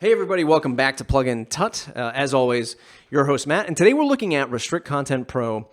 Hey everybody, welcome back to Plugin Tut. As always, your host Matt, and today we're looking at Restrict Content Pro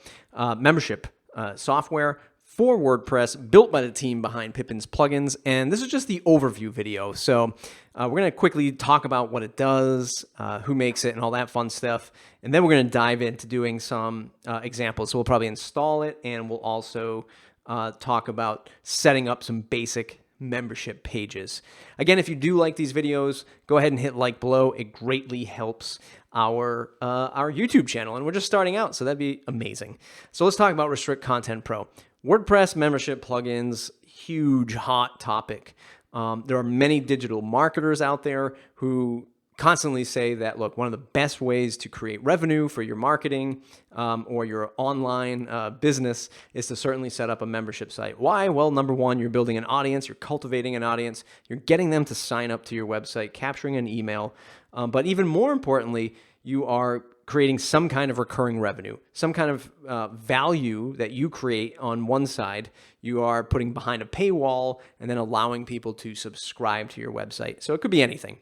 membership software for WordPress built by the team behind Pippin's Plugins, and this is just the overview video. So we're going to quickly talk about what it does, who makes it, and all that fun stuff, and then we're going to dive into doing some examples. So we'll probably install it, and we'll also talk about setting up some basic membership pages. Again, if you do like these videos, go ahead and hit like below. It greatly helps our YouTube channel, and we're just starting out, so that'd be amazing. So let's talk about Restrict Content Pro. WordPress membership plugins, huge hot topic. There are many digital marketers out there who constantly say that, look, one of the best ways to create revenue for your marketing or your online business is to certainly set up a membership site. Why? Well, number one, you're building an audience, you're cultivating an audience, you're getting them to sign up to your website, capturing an email. But even more importantly, you are creating some kind of recurring revenue, some kind of value that you create on one side. You are putting behind a paywall and then allowing people to subscribe to your website. So it could be anything.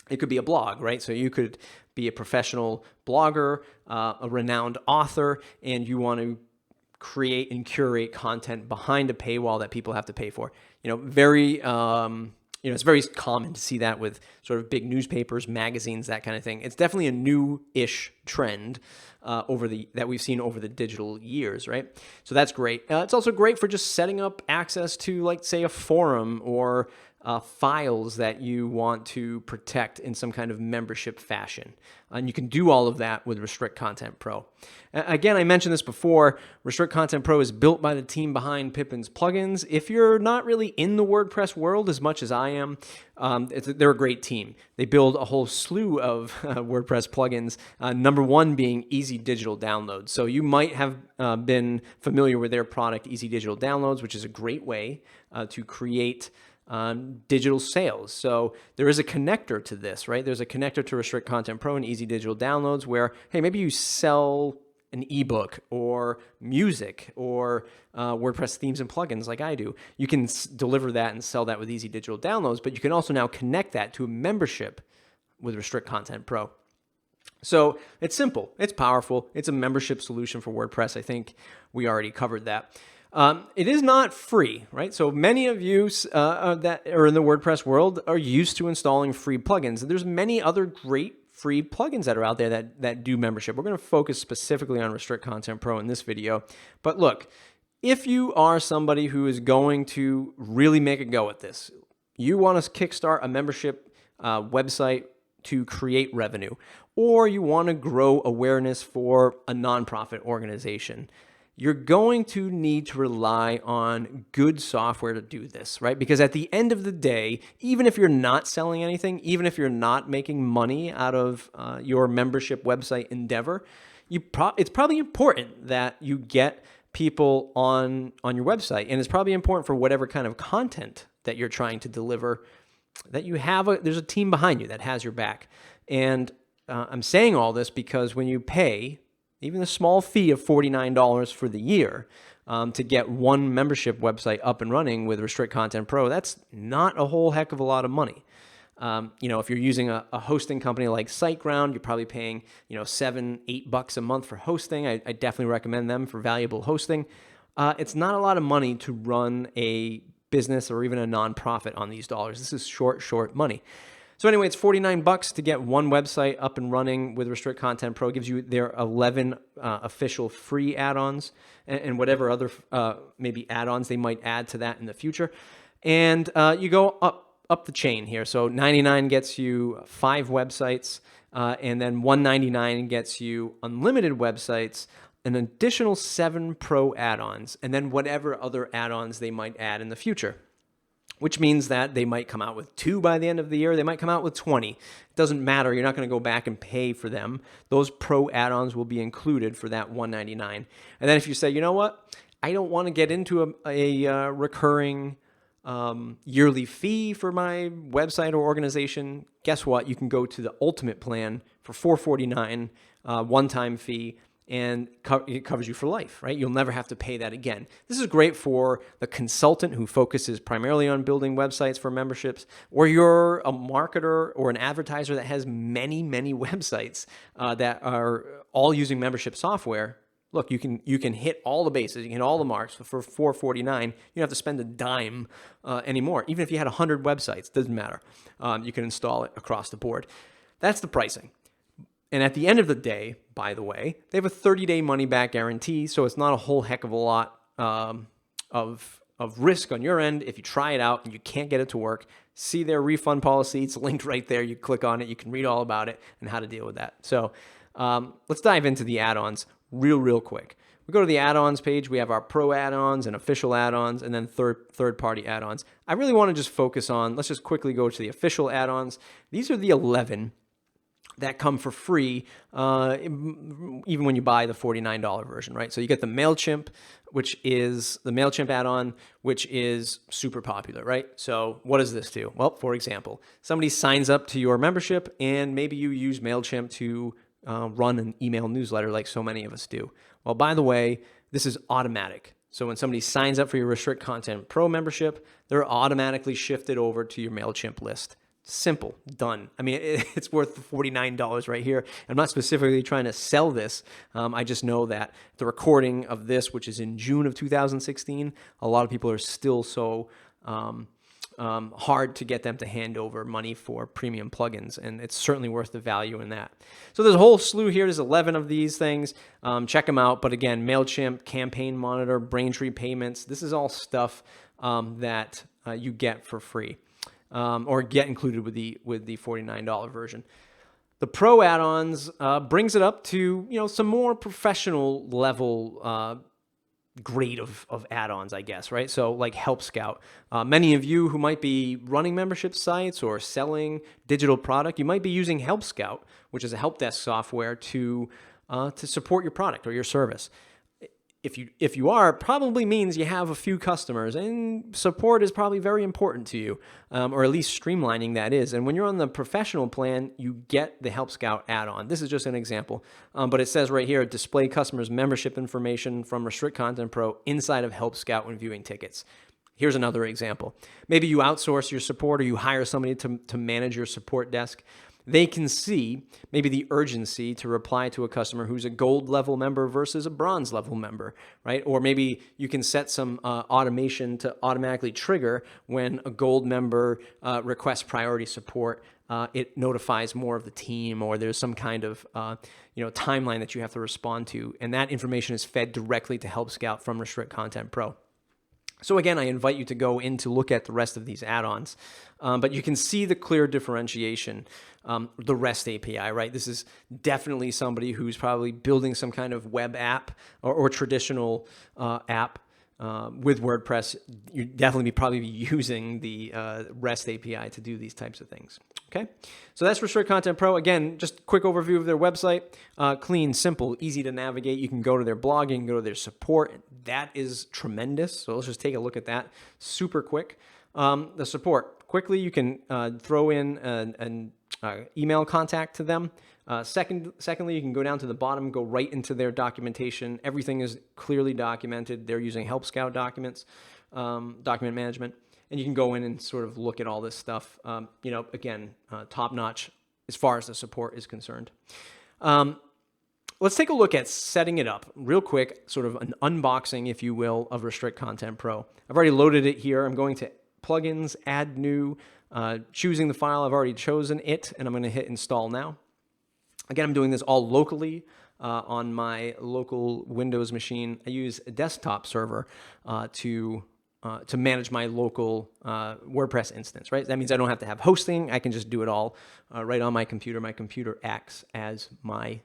It could be a blog, right? So you could be a professional blogger, a renowned author, and you want to create and curate content behind a paywall that people have to pay for. It's very common to see that with sort of big newspapers, magazines, that kind of thing. It's definitely a new-ish trend that we've seen over the digital years, right? So that's great. It's also great for just setting up access to, like, say, a forum or files that you want to protect in some kind of membership fashion. And you can do all of that with Restrict Content Pro. Again, I mentioned this before, Restrict Content Pro is built by the team behind Pippin's Plugins. If you're not really in the WordPress world as much as I am, they're a great team. They build a whole slew of WordPress plugins, number one being Easy Digital Downloads. So you might have been familiar with their product, Easy Digital Downloads, which is a great way to create digital sales. So there is a connector to this, right? There's a connector to Restrict Content Pro and Easy Digital Downloads where, hey, maybe you sell an ebook or music or WordPress themes and plugins like I do. You can deliver that and sell that with Easy Digital Downloads, but you can also now connect that to a membership with Restrict Content Pro. So it's simple, it's powerful, it's a membership solution for WordPress. I think we already covered that. It is not free, right? So many of you that are in the WordPress world are used to installing free plugins. And there's many other great free plugins that are out there that do membership. We're going to focus specifically on Restrict Content Pro in this video. But look, if you are somebody who is going to really make a go at this, you want to kickstart a membership website to create revenue, or you want to grow awareness for a nonprofit organization, you're going to need to rely on good software to do this, right? Because at the end of the day, even if you're not selling anything, even if you're not making money out of your membership website endeavor, it's probably important that you get people on your website. And it's probably important for whatever kind of content that you're trying to deliver, that you have there's a team behind you that has your back. And I'm saying all this because when you pay even a small fee of $49 for the year to get one membership website up and running with Restrict Content Pro, that's not a whole heck of a lot of money. If you're using a hosting company like SiteGround, you're probably paying, $7-8 a month for hosting. I definitely recommend them for valuable hosting. It's not a lot of money to run a business or even a nonprofit on these dollars. This is short money. So anyway, it's $49 to get one website up and running with Restrict Content Pro. It gives you their 11 official free add-ons and whatever other maybe add-ons they might add to that in the future. And you go up the chain here. So $99 gets you 5 websites, and then $199 gets you unlimited websites, an additional 7 pro add-ons, and then whatever other add-ons they might add in the future, which means that they might come out with 2 by the end of the year. They might come out with 20. It doesn't matter. You're not going to go back and pay for them. Those pro add-ons will be included for that $199. And then if you say, you know what, I don't want to get into a recurring yearly fee for my website or organization, guess what? You can go to the ultimate plan for $449, one-time fee, and it covers you for life, right? You'll never have to pay that again. This is great for the consultant who focuses primarily on building websites for memberships, or you're a marketer or an advertiser that has many, many websites that are all using membership software. Look, you can hit all the bases, you can hit all the marks for $4.49. You don't have to spend a dime anymore. Even if you had 100 websites, doesn't matter. You can install it across the board. That's the pricing. And at the end of the day, by the way, they have a 30-day money-back guarantee, so it's not a whole heck of a lot of risk on your end. If you try it out and you can't get it to work, see their refund policy. It's linked right there. You click on it. You can read all about it and how to deal with that. So let's dive into the add-ons real quick. We go to the add-ons page. We have our pro add-ons and official add-ons, and then third-party add-ons. I really want to just focus on, let's just quickly go to the official add-ons. These are the 11 that come for free, even when you buy the $49 version, right? So you get the MailChimp, which is the MailChimp add-on, which is super popular, right? So what does this do? Well, for example, somebody signs up to your membership and maybe you use MailChimp to run an email newsletter like so many of us do. Well, by the way, this is automatic. So when somebody signs up for your Restrict Content Pro membership, they're automatically shifted over to your MailChimp list. Simple, done. I mean, it's worth $49 right here. I'm not specifically trying to sell this. I just know that the recording of this, which is in June of 2016, a lot of people are still so hard to get them to hand over money for premium plugins, and it's certainly worth the value in that. So there's a whole slew here. There's 11 of these things. Check them out. But again, MailChimp, Campaign Monitor, Braintree Payments, this is all stuff that you get for free. Or get included with the $49 version. The Pro add-ons brings it up to some more professional level grade of add-ons, I guess, right? So like Help Scout. Many of you who might be running membership sites or selling digital product, you might be using Help Scout, which is a help desk software to support your product or your service. If you are, it probably means you have a few customers, and support is probably very important to you, or at least streamlining that is. And when you're on the professional plan, you get the Help Scout add-on. This is just an example, but it says right here, display customers' membership information from Restrict Content Pro inside of Help Scout when viewing tickets. Here's another example. Maybe you outsource your support or you hire somebody to manage your support desk. They can see maybe the urgency to reply to a customer who's a gold level member versus a bronze level member, right? Or maybe you can set some automation to automatically trigger when a gold member requests priority support. It notifies more of the team, or there's some kind of timeline that you have to respond to, and that information is fed directly to Help Scout from Restrict Content Pro. So again, I invite you to go in to look at the rest of these add-ons, but you can see the clear differentiation, the REST API, right? This is definitely somebody who's probably building some kind of web app or traditional app with WordPress. You'd definitely probably be using the REST API to do these types of things. Okay, so that's Restrict Content Pro. Again, just a quick overview of their website. Clean, simple, easy to navigate. You can go to their blog, you can go to their support. That is tremendous. So let's just take a look at that super quick. The support. Quickly, you can throw in an email contact to them. Secondly, you can go down to the bottom, go right into their documentation. Everything is clearly documented. They're using Help Scout documents, document management. And you can go in and sort of look at all this stuff. Again, top notch as far as the support is concerned. Let's take a look at setting it up real quick, sort of an unboxing, if you will, of Restrict Content Pro. I've already loaded it here. I'm going to Plugins, Add New, choosing the file. I've already chosen it, and I'm going to hit Install Now. Again, I'm doing this all locally on my local Windows machine. I use a desktop server to manage my local WordPress instance, right? That means I don't have to have hosting. I can just do it all right on my computer. My computer acts as my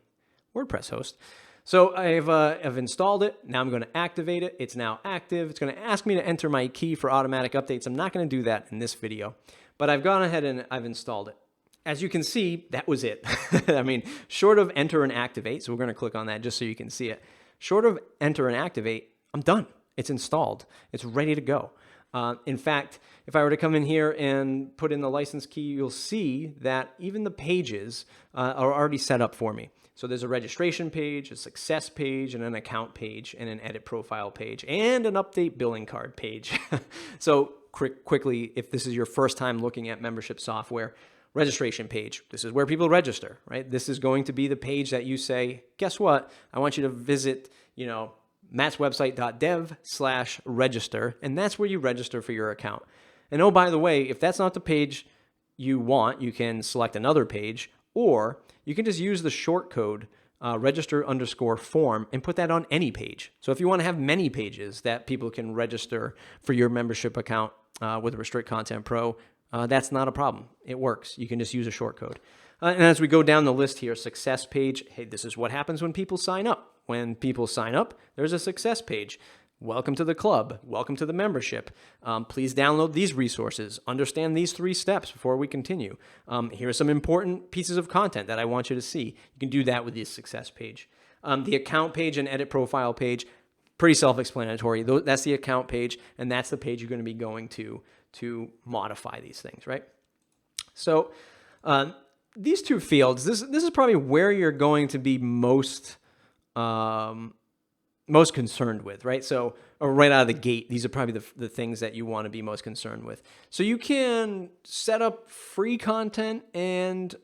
WordPress host. So I've installed it. Now I'm going to activate it. It's now active. It's going to ask me to enter my key for automatic updates. I'm not going to do that in this video, but I've gone ahead and I've installed it. As you can see, that was it. I mean, short of enter and activate, so we're going to click on that just so you can see it. Short of enter and activate, I'm done. It's installed. It's ready to go. In fact, if I were to come in here and put in the license key, you'll see that even the pages are already set up for me. So there's a registration page, a success page, and an account page, and an edit profile page, and an update billing card page. So quickly, if this is your first time looking at membership software, registration page, this is where people register, right? This is going to be the page that you say, guess what? I want you to visit, mattswebsite.dev/register, and that's where you register for your account. And oh, by the way, if that's not the page you want, you can select another page, or you can just use the short code register_form and put that on any page. So if you want to have many pages that people can register for your membership account with Restrict Content Pro, that's not a problem. It works. You can just use a short code. And as we go down the list here, success page, hey, this is what happens when people sign up. When people sign up, there's a success page. Welcome to the club. Welcome to the membership. Please download these resources. Understand these 3 steps before we continue. Here are some important pieces of content that I want you to see. You can do that with the success page. The account page and edit profile page, pretty self-explanatory. That's the account page, and that's the page you're going to be going to modify these things, right? So these 2 fields, this is probably where you're going to be most concerned with, right? So right out of the gate, these are probably the things that you want to be most concerned with. So you can set up free content, and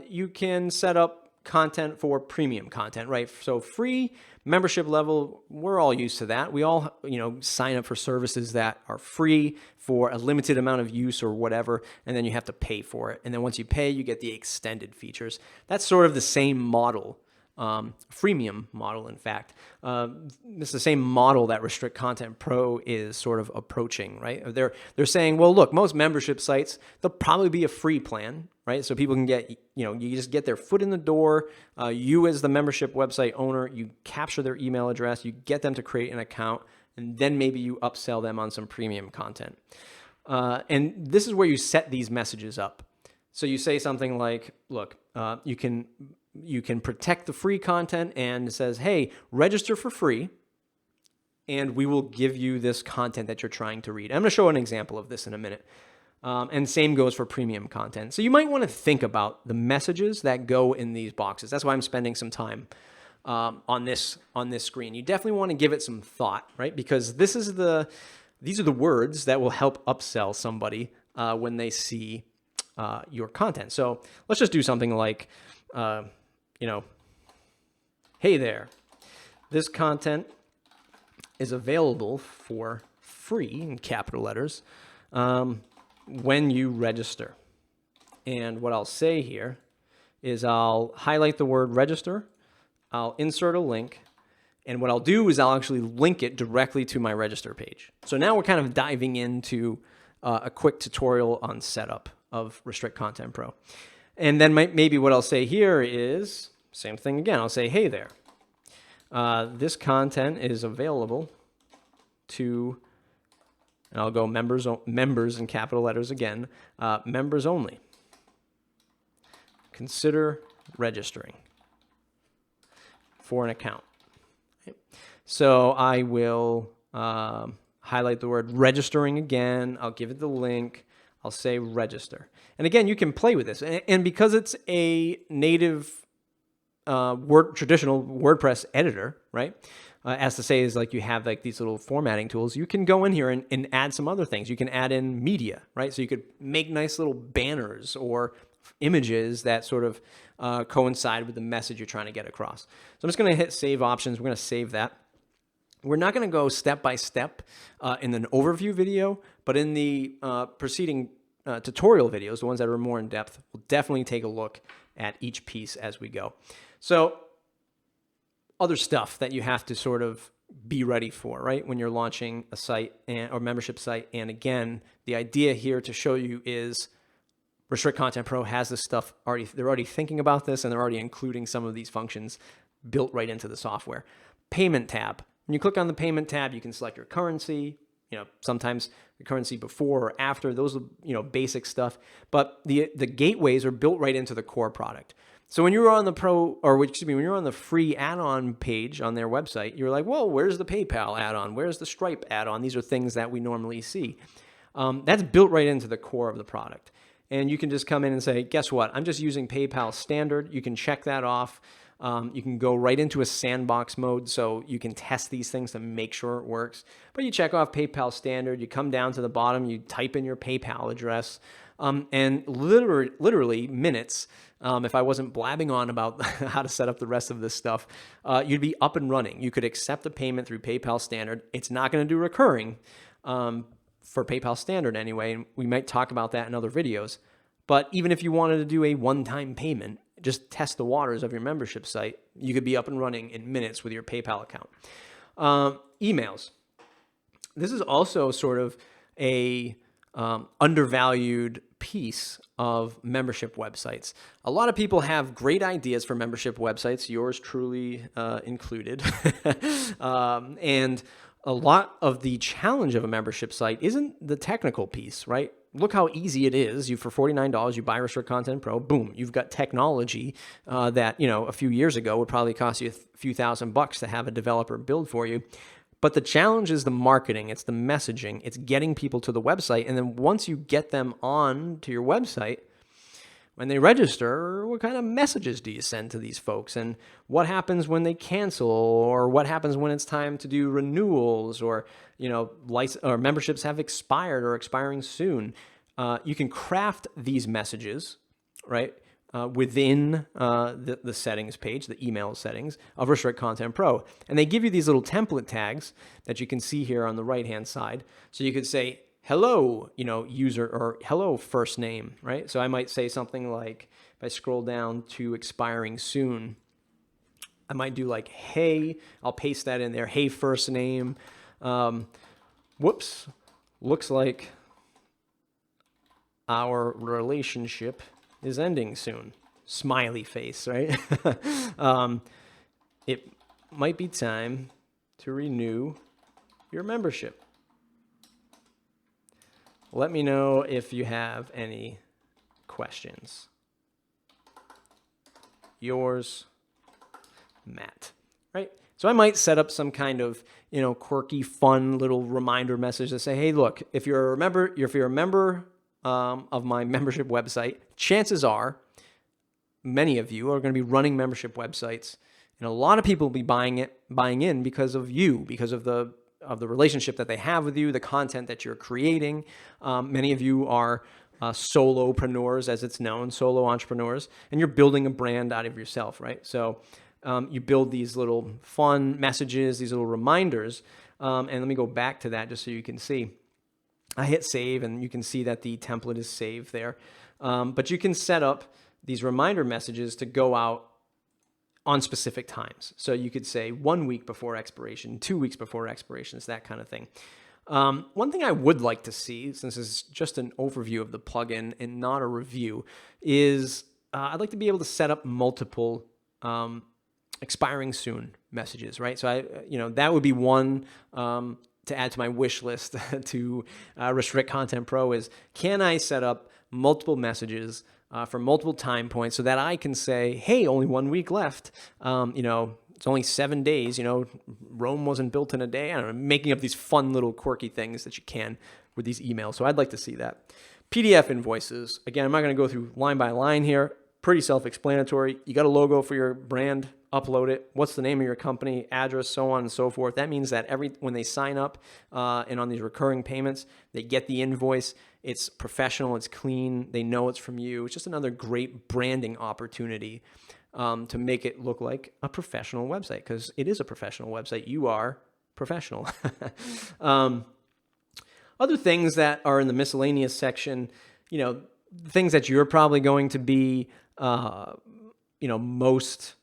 you can set up content for premium content, right? So free, membership level, we're all used to that. We all, sign up for services that are free for a limited amount of use or whatever, and then you have to pay for it. And then once you pay, you get the extended features. That's sort of the same model. Freemium model, in fact. This is the same model that Restrict Content Pro is sort of approaching, right? They're saying, well, look, most membership sites, there'll probably be a free plan, right? So people can get, you just get their foot in the door. You as the membership website owner, you capture their email address, you get them to create an account, and then maybe you upsell them on some premium content. And this is where you set these messages up. So you say something like, look, you can protect the free content, and it says, hey, register for free, and we will give you this content that you're trying to read. I'm going to show an example of this in a minute. And same goes for premium content. So you might want to think about the messages that go in these boxes. That's why I'm spending some time on this screen. You definitely want to give it some thought, right? Because these are the words that will help upsell somebody when they see your content. So let's just do something like, hey there, this content is available for free in capital letters when you register. And what I'll say here is I'll highlight the word register, I'll insert a link, and what I'll do is I'll actually link it directly to my register page. So now we're kind of diving into a quick tutorial on setup of Restrict Content Pro. And then maybe what I'll say here is, same thing again, I'll say, hey there, this content is available to, and I'll go members in capital letters again, members only. Consider registering for an account. Okay. So I will highlight the word registering again, I'll give it the link, I'll say register. And again, you can play with this. And because it's a native traditional WordPress editor, right? As to say is like you have like these little formatting tools, you can go in here and add some other things. You can add in media, right? So you could make nice little banners or images that sort of coincide with the message you're trying to get across. So I'm just going to hit save options. We're going to save that. We're not going to go step by step in an overview video, but in the preceding tutorial videos, the ones that are more in depth, we'll definitely take a look at each piece as we go. So other stuff that you have to sort of be ready for, right? When you're launching a site or membership site. And again, the idea here to show you is Restrict Content Pro has this stuff already. They're already thinking about this, and they're already including some of these functions built right into the software. Payment tab. When you click on the payment tab, you can select your currency, sometimes the currency before or after, those are, basic stuff. But the gateways are built right into the core product. So when you're on the when you're on the free add-on page on their website, you're like, whoa, where's the PayPal add-on? Where's the Stripe add-on? These are things that we normally see. That's built right into the core of the product. And you can just come in and say, guess what? I'm just using PayPal standard. You can check that off. You can go right into a sandbox mode, so you can test these things to make sure it works. But you check off PayPal standard, you come down to the bottom, you type in your PayPal address, and literally minutes, if I wasn't blabbing on about how to set up the rest of this stuff, you'd be up and running. You could accept a payment through PayPal standard. It's not going to do recurring for PayPal standard anyway, and we might talk about that in other videos. But even if you wanted to do a one-time payment, just test the waters of your membership site, you could be up and running in minutes with your PayPal account. Emails. This is also sort of a undervalued piece of membership websites. A lot of people have great ideas for membership websites, yours truly included. And a lot of the challenge of a membership site isn't the technical piece, right? Look how easy it is. For $49, you buy Restrict Content Pro, boom, you've got technology that, a few years ago would probably cost you a few $1,000s to have a developer build for you. But the challenge is the marketing, it's the messaging, it's getting people to the website. And then once you get them on to your website, when they register, what kind of messages do you send to these folks? And what happens when they cancel? Or what happens when it's time to do renewals? Or, or memberships have expired or expiring soon? You can craft these messages, right? Within the settings page, the email settings of Restrict Content Pro. And they give you these little template tags that you can see here on the right-hand side. So you could say, hello, user, or hello, first name, right? So I might say something like, if I scroll down to expiring soon, I might do like, hey, I'll paste that in there. Hey, first name. Whoops, looks like our relationship is ending soon. Smiley face, right? It might be time to renew your membership. Let me know if you have any questions. Yours, Matt. Right? So I might set up some kind of, quirky, fun little reminder message to say, hey, look, if you're a member of my membership website, chances are many of you are going to be running membership websites, and a lot of people will be buying in because of you, because of the relationship that they have with you, the content that you're creating. Many of you are solopreneurs, as it's known, solo entrepreneurs, and you're building a brand out of yourself, right? So you build these little fun messages, these little reminders, and let me go back to that just so you can see. I hit save, and you can see that the template is saved there. But you can set up these reminder messages to go out on specific times. So you could say 1 week before expiration, 2 weeks before expiration, it's that kind of thing. One thing I would like to see, since this is just an overview of the plugin and not a review, is I'd like to be able to set up multiple expiring soon messages, right? So that would be one to add to my wish list to Restrict Content Pro is, can I set up multiple messages for multiple time points so that I can say, hey, only 1 week left. It's only 7 days. Rome wasn't built in a day. I don't know, making up these fun little quirky things that you can with these emails. So I'd like to see that. PDF invoices. Again, I'm not going to go through line by line here. Pretty self-explanatory. You got a logo for your brand, upload it. What's the name of your company, address, so on and so forth. That means that when they sign up and on these recurring payments, they get the invoice. It's professional, it's clean, they know it's from you. It's just another great branding opportunity to make it look like a professional website, because it is a professional website. You are professional. Other things that are in the miscellaneous section, things that you're probably going to be, most,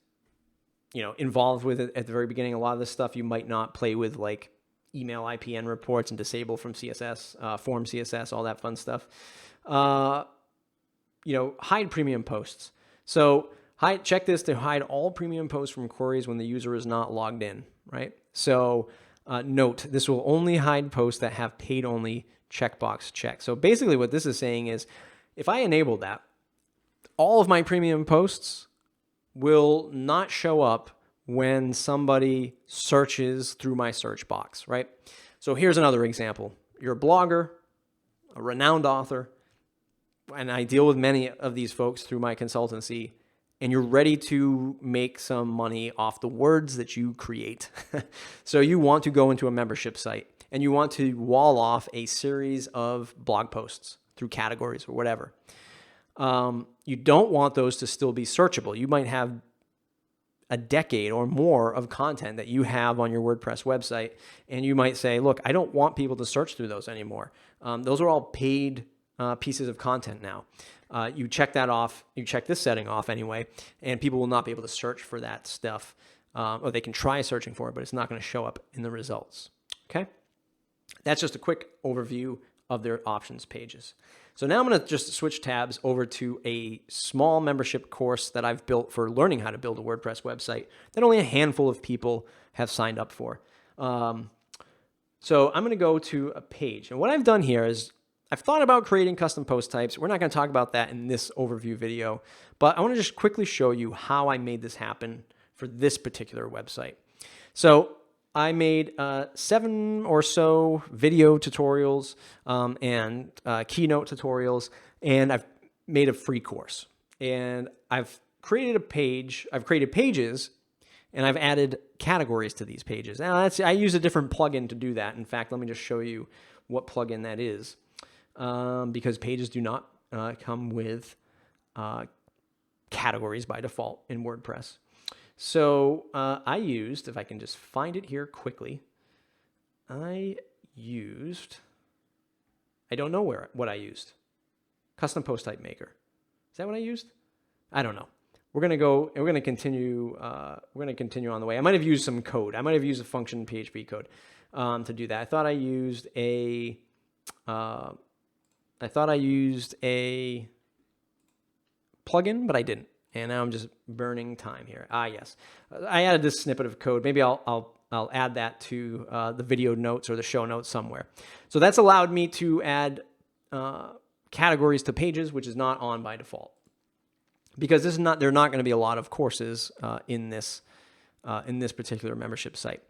involved with it at the very beginning. A lot of this stuff you might not play with, like email IPN reports and disable from CSS, form CSS, all that fun stuff. Hide premium posts. So check this to hide all premium posts from queries when the user is not logged in, right? So note, this will only hide posts that have paid only checkbox checked. So basically what this is saying is, if I enable that, all of my premium posts will not show up when somebody searches through my search box, right? So here's another example. You're a blogger, a renowned author, and I deal with many of these folks through my consultancy, and you're ready to make some money off the words that you create. So you want to go into a membership site and you want to wall off a series of blog posts through categories or whatever. You don't want those to still be searchable. You might have a decade or more of content that you have on your WordPress website, and you might say, look, I don't want people to search through those anymore. Those are all paid pieces of content now. You check that off, you check this setting off anyway, and people will not be able to search for that stuff, or they can try searching for it, but it's not going to show up in the results. Okay? That's just a quick overview of their options pages. So now I'm going to just switch tabs over to a small membership course that I've built for learning how to build a WordPress website that only a handful of people have signed up for. So I'm going to go to a page. And what I've done here is I've thought about creating custom post types. We're not going to talk about that in this overview video, but I want to just quickly show you how I made this happen for this particular website. So I made 7 or so video tutorials and keynote tutorials, and I've made a free course. And I've created a page, I've created pages, and I've added categories to these pages. Now, I use a different plugin to do that. In fact, let me just show you what plugin that is, because pages do not come with categories by default in WordPress. So I used, if I can just find it here quickly, I don't know what I used. Custom post type maker. Is that what I used? I don't know. We're going to continue on the way. I might have used some code. I might have used a function PHP code to do that. I thought I used a plugin, but I didn't. And now I'm just burning time here. Yes. I added this snippet of code. Maybe I'll add that to the video notes or the show notes somewhere. So that's allowed me to add categories to pages, which is not on by default. Because there are not going to be a lot of courses in this particular membership site.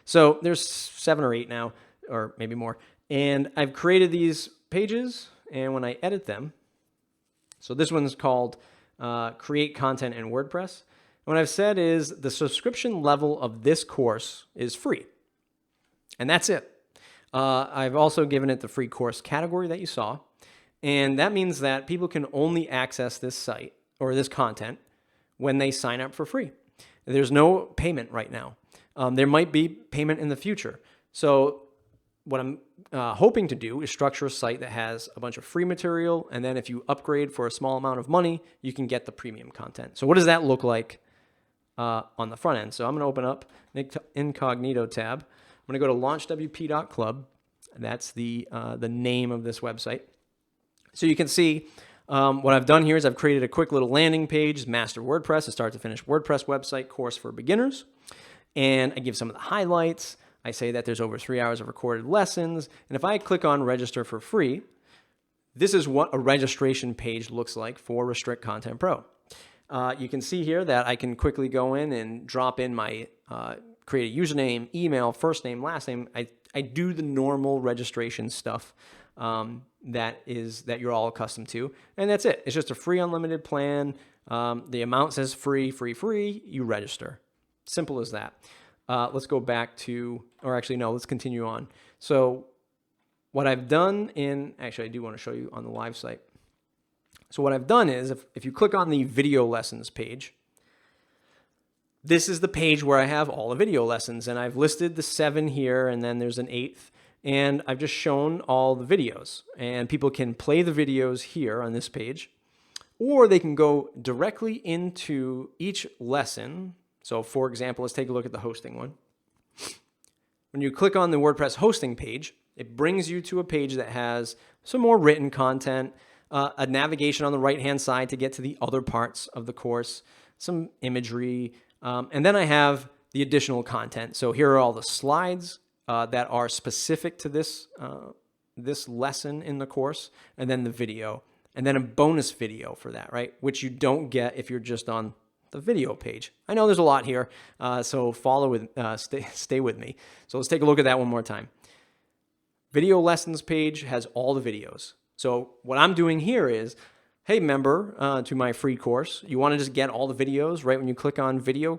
So there's 7 or 8 now, or maybe more. And I've created these pages, and when I edit them, so this one's called Create Content in WordPress. And what I've said is the subscription level of this course is free. And that's it. I've also given it the free course category that you saw. And that means that people can only access this site or this content when they sign up for free. There's no payment right now. There might be payment in the future. So what I'm hoping to do is structure a site that has a bunch of free material, and then if you upgrade for a small amount of money, you can get the premium content. So what does that look like on the front end? So I'm going to open up an incognito tab. I'm going to go to launchwp.club. That's the name of this website. So you can see what I've done here is I've created a quick little landing page, Master WordPress, a start to finish WordPress website course for beginners. And I give some of the highlights. I say that there's over 3 hours of recorded lessons. And if I click on register for free, this is what a registration page looks like for Restrict Content Pro. You can see here that I can quickly go in and drop in my, create a username, email, first name, last name. I do the normal registration stuff that you're all accustomed to. And that's it. It's just a free unlimited plan. The amount says free, free, free. You register. Simple as that. Let's go back to, or actually, no, let's continue on. So what I've done actually, I do want to show you on the live site. So what I've done is, if you click on the video lessons page, this is the page where I have all the video lessons, and I've listed the 7 here, and then there's an 8th, and I've just shown all the videos, and people can play the videos here on this page, or they can go directly into each lesson. So for example, let's take a look at the hosting one. When you click on the WordPress hosting page, it brings you to a page that has some more written content, a navigation on the right-hand side to get to the other parts of the course, some imagery, and then I have the additional content. So here are all the slides that are specific to this lesson in the course, and then the video, and then a bonus video for that, right? Which you don't get if you're just on the video page. I know there's a lot here, so stay with me. So let's take a look at that one more time. Video lessons page has all the videos. So what I'm doing here is hey, member to my free course. You want to just get all the videos right when you click on video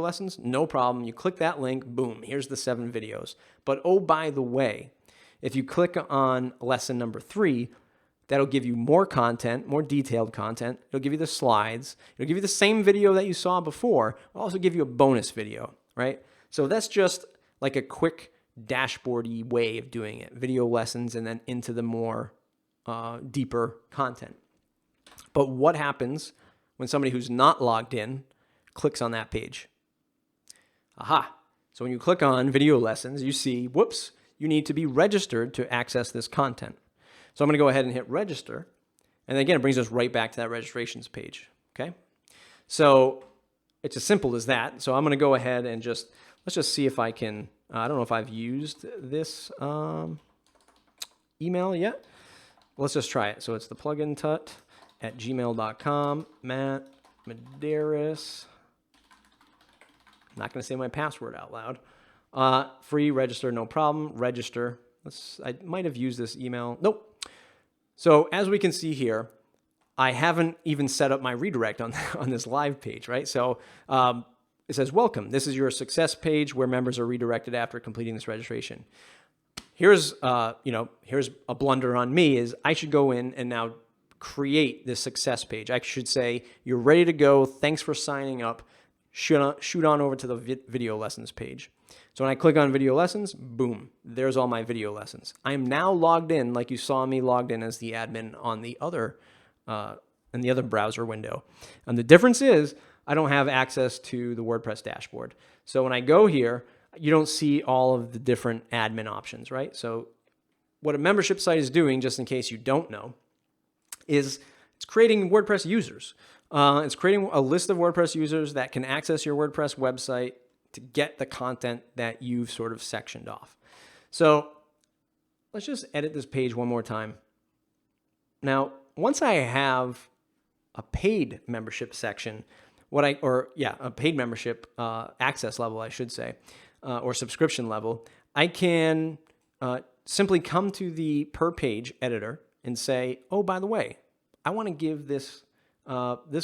lessons? No problem. You click that link, boom, here's the 7 videos. But oh, by the way, if you click on lesson number 3, that'll give you more content, more detailed content. It'll give you the slides. It'll give you the same video that you saw before. It'll also give you a bonus video, right? So that's just like a quick dashboardy way of doing it. Video lessons and then into the more deeper content. But what happens when somebody who's not logged in clicks on that page? Aha. So when you click on video lessons, you see, whoops, you need to be registered to access this content. So I'm going to go ahead and hit register. And then again, it brings us right back to that registrations page. Okay. So it's as simple as that. So I'm going to go ahead and let's just see if I can, I don't know if I've used this email yet. Let's just try it. So it's the plugintut@gmail.com, Matt Medeiros. I'm not going to say my password out loud. Free, register, no problem. Register. I might have used this email. Nope. So as we can see here, I haven't even set up my redirect on this live page, right? So it says, welcome. This is your success page where members are redirected after completing this registration. Here's here's a blunder on me is I should go in and now create this success page. I should say, you're ready to go. Thanks for signing up. Shoot on over to the video lessons page. So when I click on video lessons, boom, there's all my video lessons. I am now logged in like you saw me logged in as the admin on the other browser window. And the difference is I don't have access to the WordPress dashboard. So when I go here, you don't see all of the different admin options, right? So what a membership site is doing, just in case you don't know, is it's creating WordPress users. It's creating a list of WordPress users that can access your WordPress website to get the content that you've sort of sectioned off. So let's just edit this page one more time. Now, once I have a paid membership section, a paid membership access level, I should say, or subscription level, I can simply come to the per page editor and say, oh, by the way, I want to give this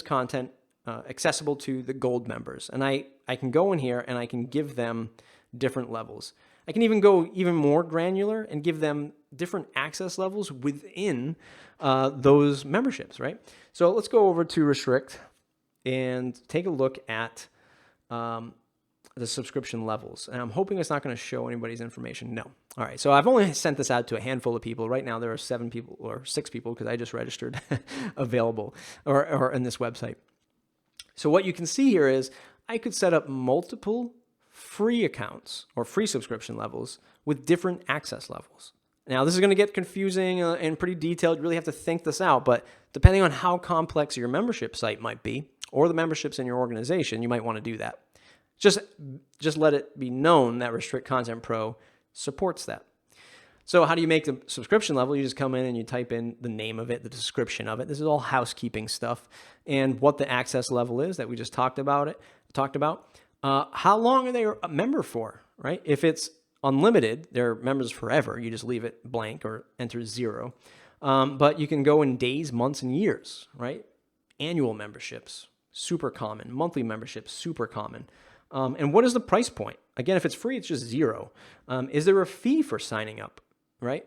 content accessible to the gold members. And I can go in here and I can give them different levels. I can even go even more granular and give them different access levels within those memberships, right? So let's go over to restrict and take a look at the subscription levels. And I'm hoping it's not going to show anybody's information. No. All right. So I've only sent this out to a handful of people. Right now there are 7 people or 6 people because I just registered available or in this website. So what you can see here is I could set up multiple free accounts or free subscription levels with different access levels. Now, this is going to get confusing and pretty detailed. You really have to think this out. But depending on how complex your membership site might be or the memberships in your organization, you might want to do that. Just let it be known that Restrict Content Pro supports that. So how do you make the subscription level? You just come in and you type in the name of it, the description of it. This is all housekeeping stuff, and what the access level is that we just talked about. How long are they a member for, right? If it's unlimited, they're members forever. You just leave it blank or enter 0. But you can go in days, months, and years, right? Annual memberships, super common. Monthly memberships, super common. And what is the price point? Again, if it's free, it's just 0. Is there a fee for signing up, right?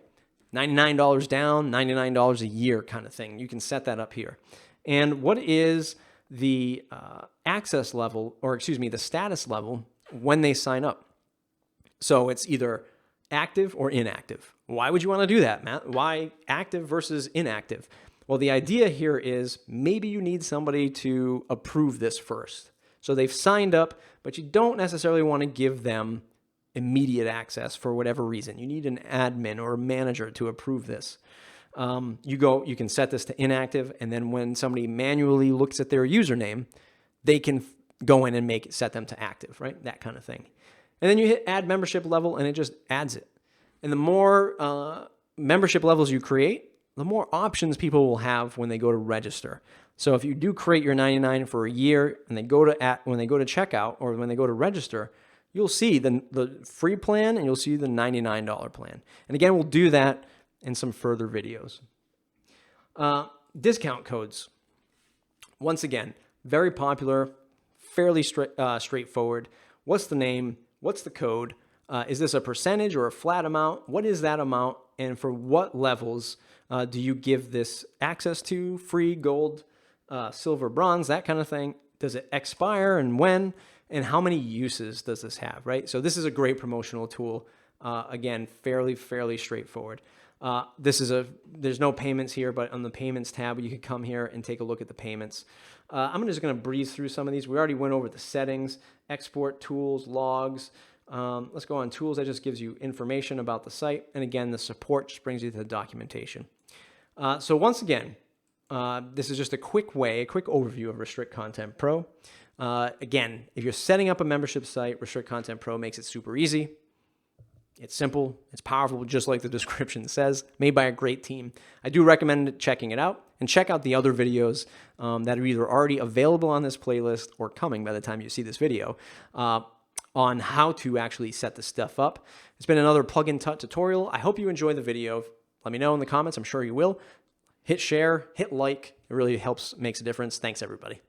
$99 down, $99 a year kind of thing. You can set that up here. And what is the access level, or excuse me, the status level when they sign up? So it's either active or inactive. Why would you want to do that, Matt? Why active versus inactive? Well, the idea here is maybe you need somebody to approve this first. So they've signed up, but you don't necessarily want to give them immediate access for whatever reason. You need an admin or a manager to approve this. You can set this to inactive, and then when somebody manually looks at their username, they can go in and set them to active, right? That kind of thing. And then you hit add membership level, and it just adds it. And the more membership levels you create, the more options people will have when they go to register. So if you do create your 99 for a year, and when they go to checkout or when they go to register, you'll see the free plan and you'll see the $99 plan. And again, we'll do that in some further videos. Discount codes. Once again, very popular, fairly straightforward. What's the name? What's the code? Is this a percentage or a flat amount? What is that amount? And for what levels do you give this access to? Free, gold, silver, bronze, that kind of thing. Does it expire and when? And how many uses does this have, right? So this is a great promotional tool. Again, fairly straightforward. There's no payments here, but on the payments tab, you can come here and take a look at the payments. I'm just going to breeze through some of these. We already went over the settings, export tools, logs. Let's go on tools. That just gives you information about the site. And again, the support just brings you to the documentation. So once again, this is just a quick overview of Restrict Content Pro. Again, if you're setting up a membership site, Restrict Content Pro makes it super easy. It's simple, it's powerful, just like the description says, made by a great team. I do recommend checking it out, and check out the other videos that are either already available on this playlist or coming by the time you see this video on how to actually set this stuff up. It's been another plugin tutorial. I hope you enjoyed the video. Let me know in the comments, I'm sure you will. Hit share, hit like, it really helps, makes a difference. Thanks everybody.